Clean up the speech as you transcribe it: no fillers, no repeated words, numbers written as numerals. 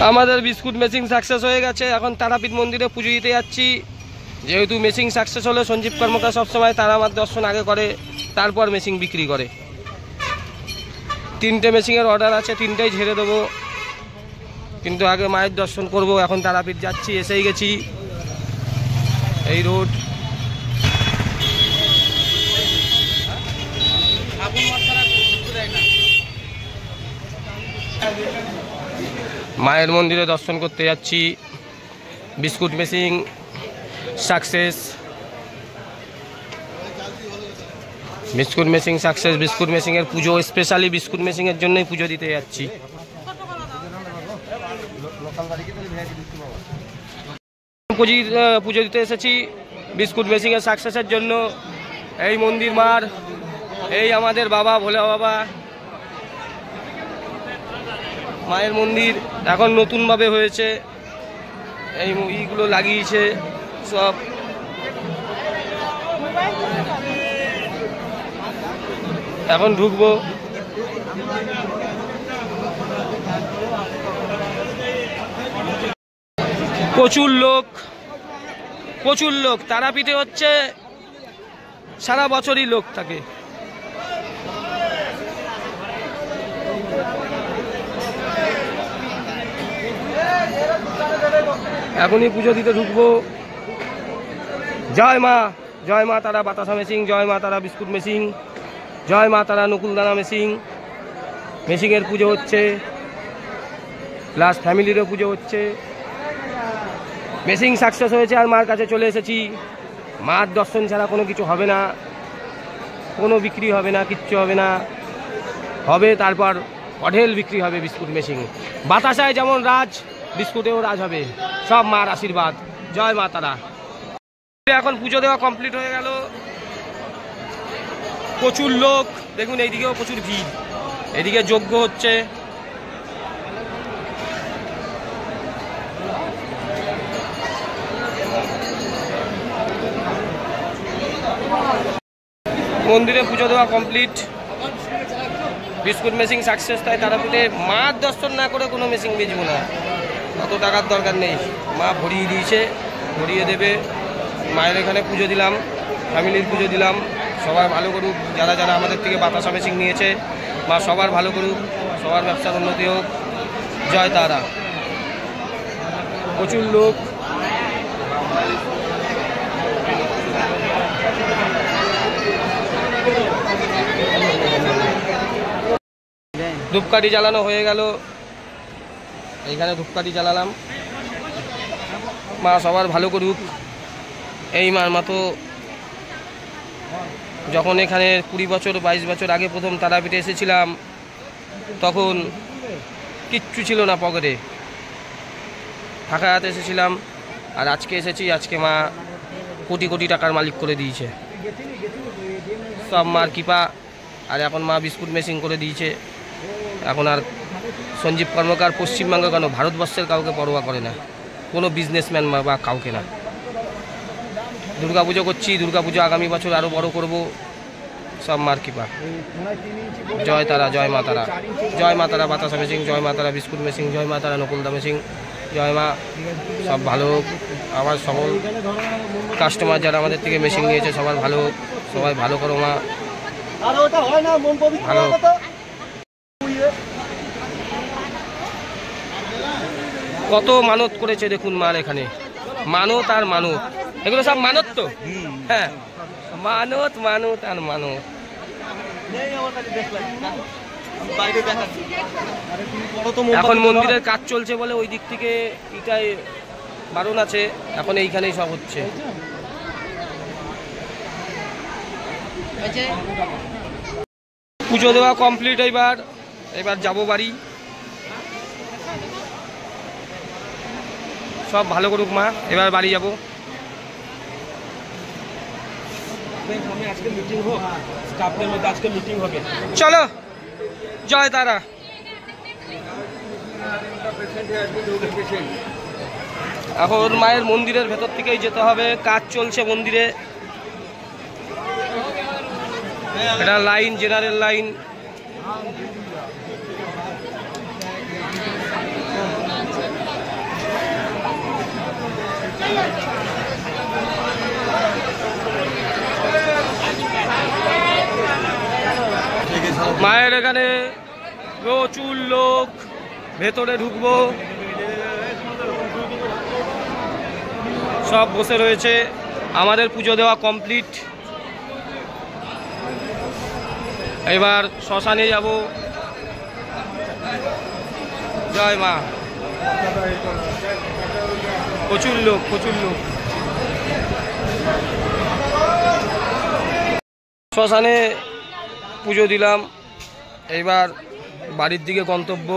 আমাদের biscuit machine success হয়ে গেছে। এখন তারাপীঠ মন্দিরে পুজো দিতে যাচ্ছি। যেহেতু মেশিন সাকসেস হলে সঞ্জীব কর্মকার সবসময় তারামার দর্শন আগে করে, তারপর মেশিন বিক্রি করে। 3টে মেশিনের অর্ডার আছে, 3টেই ঝেড়ে দেবো, কিন্তু আগে মায়ের দর্শন করব। এখন তারাপীঠ যাচ্ছি, এসেই গেছি। এই রোড মায়ের মন্দিরে দর্শন করতে যাচ্ছি। Biscuit machine success, biscuit machine success. Biscuit মেশিনের পুজো, স্পেশালি বিস্কুট মেশিনের জন্যই পুজো দিতে যাচ্ছি। পুজো দিতে এসেছি বিস্কুট মেশিনের সাকসেসের জন্য। এই মন্দির মার, এই আমাদের বাবা ভোলা বাবা মায়ের মন্দির এখন নতুনভাবে হয়েছে। এই ইগুলো লাগিয়েছে সব। এখন ঢুকবো। প্রচুর লোক তারাপীঠে হচ্ছে, সারা বছরই লোক থাকে। এখনই পুজো দিতে ঢুকবো। জয় মা তারা বাতাসা মেশিন, জয় মা তারা বিস্কুট মেশিন, জয় মা তারা নকুলদানা মেশিন। মেশিনের পুজো হচ্ছে, প্লাস ফ্যামিলিরও পুজো হচ্ছে। মেশিন সাকসেস হয়েছে আর মার কাছে চলে এসেছি। মার দর্শন ছাড়া কোনো কিছু হবে না, কোনো বিক্রি হবে না, কিচ্ছু হবে না। হবে তারপর অঢেল বিক্রি হবে বিস্কুট মেশিন। বাতাসায় যেমন রাজ, বিস্কুটেও রাজ হবে। সব মার আশীর্বাদ। জয় মা তারা। এখন পুজো দেওয়া কমপ্লিট হয়ে গেল। প্রচুর লোক, দেখুন এইদিকেও প্রচুর ভিড়। এদিকে যজ্ঞ হচ্ছে। মন্দিরে পুজো দেওয়া কমপ্লিট, বিস্কুট মেশিন সাকসেস। তাই তারাপীঠে মার দর্শন না করে কোনো মেশিন বেচবো না, অত টাকার দরকার নেই। মা ভরিয়ে দিয়েছে, ভরিয়ে দেবে। মায়ের এখানে পুজো দিলাম, ফ্যামিলির পুজো দিলাম। সবাই ভালো করুক, যারা যারা আমাদের থেকে বাতাসা মেশিন নিয়েছে, মা সবার ভালো করুক, সবার ব্যবসার উন্নতি হোক। জয় তারা। প্রচুর লোক। ধূপকাঠি জ্বালানো হয়ে গেল, এইখানে ধূপকাঠি জ্বালালাম। মা সবার ভালো করুক। এই মার মতো যখন এখানে 20 বছর 22 বছর আগে প্রথম তারাপীঠে এসেছিলাম, তখন কিচ্ছু ছিল না পকেটে, ফাঁকা হাতে এসেছিলাম। আর আজকে এসেছি, আজকে মা কোটি কোটি টাকার মালিক করে দিয়েছে। সব মার কৃপা। আর এখন মা বিস্কুট মেশিন করে দিয়েছে। এখন আর সঞ্জীব কর্মকার পশ্চিমবঙ্গে কেন, ভারতবর্ষের কাউকে পরোয়া করে না, কোনো বিজনেসম্যান বা কাউকে না। দুর্গাপুজো করছি, দুর্গাপুজো আগামী বছর আরও বড় করব। সব মার কৃপা। জয় তারা, জয় মা তারা। জয় মা তারা বাতাসা মেশিন, জয় মা তারা বিস্কুট মেশিন, জয় মা তারা নকুলদা মেশিন। জয় মা। সব ভালো হোক। আমার সকল কাস্টমার যারা আমাদের থেকে মেশিন নিয়েছে সবার ভালো হোক। সবাই ভালো করো মা, ভালো। কত মানত করেছে দেখুন মার এখানে, মানত আর মানত। এগুলো সব মানত তো, হ্যাঁ, মানত মানত আর মানত। এখন মন্দিরের কাজ চলছে বলে ওই দিক থেকে এটাই বারণ আছে। এখন এইখানেই সব হচ্ছে। পুজো দেওয়া কমপ্লিট। এবার যাবো বাড়ি। সব ভালো করুক মা। এবার বাড়ি যাবো। চলো, জয় তারা। এখন মায়ের মন্দিরের ভেতর থেকেই যেতে হবে, কাজ চলছে মন্দিরে। এটা লাইন, জেনারেল লাইন। মায়ের এখানে প্রচুর লোক, ভেতরে ঢুকবো, সব বসে রয়েছে। আমাদের পুজো দেওয়া কমপ্লিট, এবার শ্মশানে যাব। জয় মা। প্রচুর লোক, প্রচুর লোক। শ্মশানে পুজো দিলাম, এইবার বাড়ির দিকে গন্তব্য।